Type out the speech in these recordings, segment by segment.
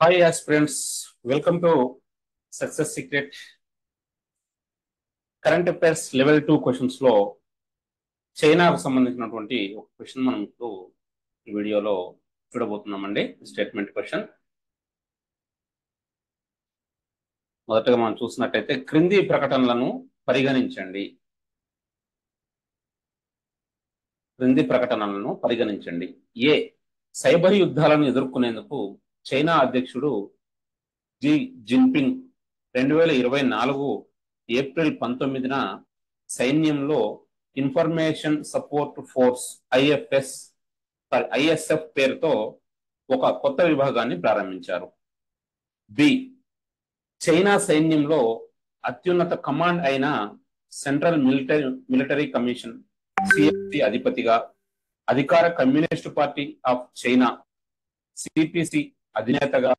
Hi aspirants, welcome to success secret. Current affairs level 2 questions లో చైనాకు సంబంధించినటువంటి ఒక క్వశ్చన్ మనం ఇప్పుడు ఈ వీడియోలో చూడబోతున్నామండి. Statement question. మొదటగా మనం చూసినట్టయితే క్రింది ప్రకటనలను పరిగణించండి. ఏ, సైబర్ యుద్ధాలను ఎదుర్కొనేందుకు చైనా అధ్యక్షుడు జీ జిన్పింగ్ 2024 ఏప్రిల్ 19న సైన్యంలో ఇన్ఫర్మేషన్ సపోర్ట్ ఫోర్స్ ఐఎస్ఎఫ్ పేరుతో ఒక కొత్త విభాగాన్ని ప్రారంభించారు. బి, చైనా సైన్యంలో అత్యున్నత కమాండ్ అయిన సెంట్రల్ మిలిటరీ కమిషన్ సిఎఫ్సి అధిపతిగా, అధికార Communist Party of China CPC అధినేతగా,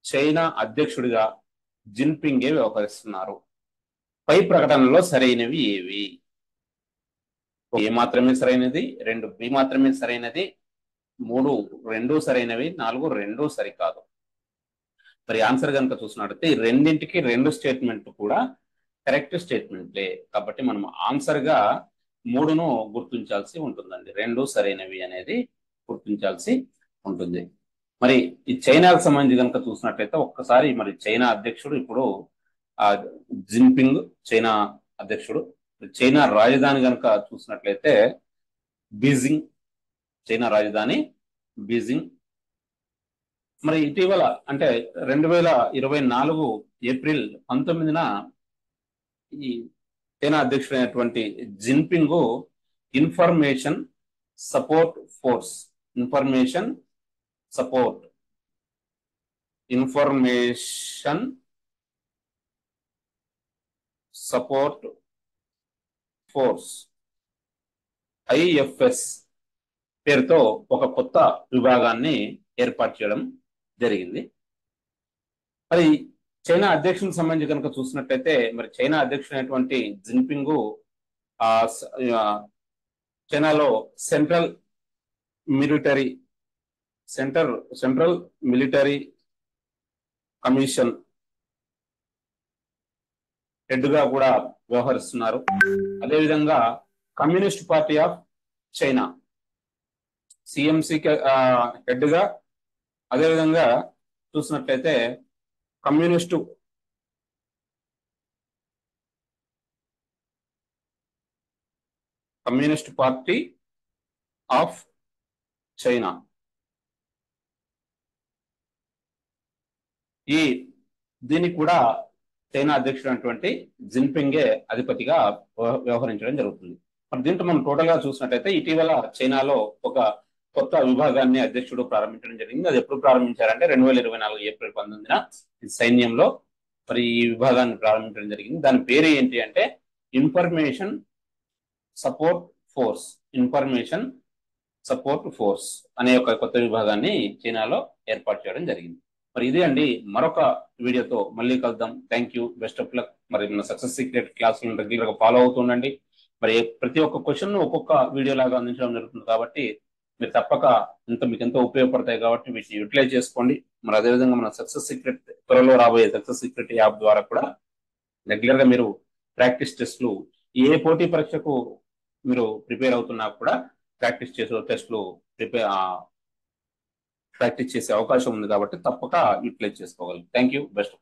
చైనా అధ్యక్షుడిగా జిన్పింగే వ్యవహరిస్తున్నారు. పై ప్రకటనలో సరైనవి ఏవి? ఏ మాత్రమే సరైనది, 2 బి మాత్రమే సరైనది, 3 2 సరైనవి, 4 2 సరికాదు. మరి ఆన్సర్ కనుక చూసినట్టయితే రెండింటికి 2 స్టేట్మెంట్ కూడా కరెక్ట్ స్టేట్మెంట్లే. కాబట్టి మనం ఆన్సర్ గా 3ను గుర్తించాల్సి ఉంటుందండి. 2 సరైనవి అనేది గుర్తించాల్సి ఉంటుంది. మరి ఈ చైనాకు సంబంధించి కనుక చూసినట్లయితే ఒక్కసారి మరి చైనా అధ్యక్షుడు ఇప్పుడు జిన్పింగ్ చైనా అధ్యక్షుడు. చైనా రాజధాని కనుక చూసినట్లయితే బీజింగ్, చైనా రాజధాని బీజింగ్. మరి ఇటీవల అంటే 2024 ఏప్రిల్ 19న ఈ చైనా అధ్యక్షుడైనటువంటి Jinping Information Support Force IFS పేరుతో ఒక కొత్త విభాగాన్ని ఏర్పాటు చేయడం జరిగింది. మరి చైనా అధ్యక్షునికి సంబంధించి కనుక చూసినట్లయితే మరి చైనా అధ్యక్షుడైనటువంటి జిన్పింగ్ చైనాలో సెంట్రల్ మిలిటరీ కమిషన్ హెడ్ గా కూడా వ్యవహరిస్తున్నారు. అదేవిధంగా communist party of China CMC head గా, అదేవిధంగా చూసినట్లయితే కమ్యూనిస్ట్ పార్టీ ఆఫ్ చైనా దీనికి కూడా చైనా అధ్యక్షుడైనటువంటి జిన్పింగే అధిపతిగా వ్యవహరించడం జరుగుతుంది. మరి దీంట్లో మనం టోటల్ గా చూసినట్టయితే ఇటీవల చైనాలో ఒక కొత్త విభాగాన్ని అధ్యక్షుడు ప్రారంభించడం జరిగింది. అది ఎప్పుడు ప్రారంభించారంటే 2024 ఏప్రిల్ 19న సైన్యంలో మరి ఈ విభాగాన్ని ప్రారంభించడం జరిగింది. దాని పేరు ఏంటి అంటే ఇన్ఫర్మేషన్ సపోర్ట్ ఫోర్స్ అనే ఒక కొత్త విభాగాన్ని చైనాలో ఏర్పాటు చేయడం జరిగింది. మరి ఇదే అండి, మరొక వీడియోతో మళ్ళీ కలుద్దాం. Thank you, best of luck. మరి మన సక్సెస్ సీక్రెట్ క్లాసులను రెగ్యులర్ గా ఫాలో అవుతుండండి. మరి ప్రతి ఒక్క క్వశ్చన్ ఒక్కొక్క వీడియో లాగా అందించడం జరుగుతుంది కాబట్టి మీరు తప్పక మీకు ఎంతో ఉపయోగపడతాయి కాబట్టి వీటిని యూటిలైజ్ చేసుకోండి. మరి అదేవిధంగా మన సక్సెస్ సీక్రెట్ త్వరలో రాబోయే సక్సెస్ సీక్రెట్ యాప్ ద్వారా కూడా రెగ్యులర్ గా మీరు ప్రాక్టీస్ టెస్ట్లు ఏ పోటీ పరీక్షకు మీరు ప్రిపేర్ అవుతున్నా కూడా ప్రాక్టీస్ చేసే అవకాశం ఉంది కాబట్టి తప్పక యూటిలైజ్ చేసుకోగలరు. Thank you, best.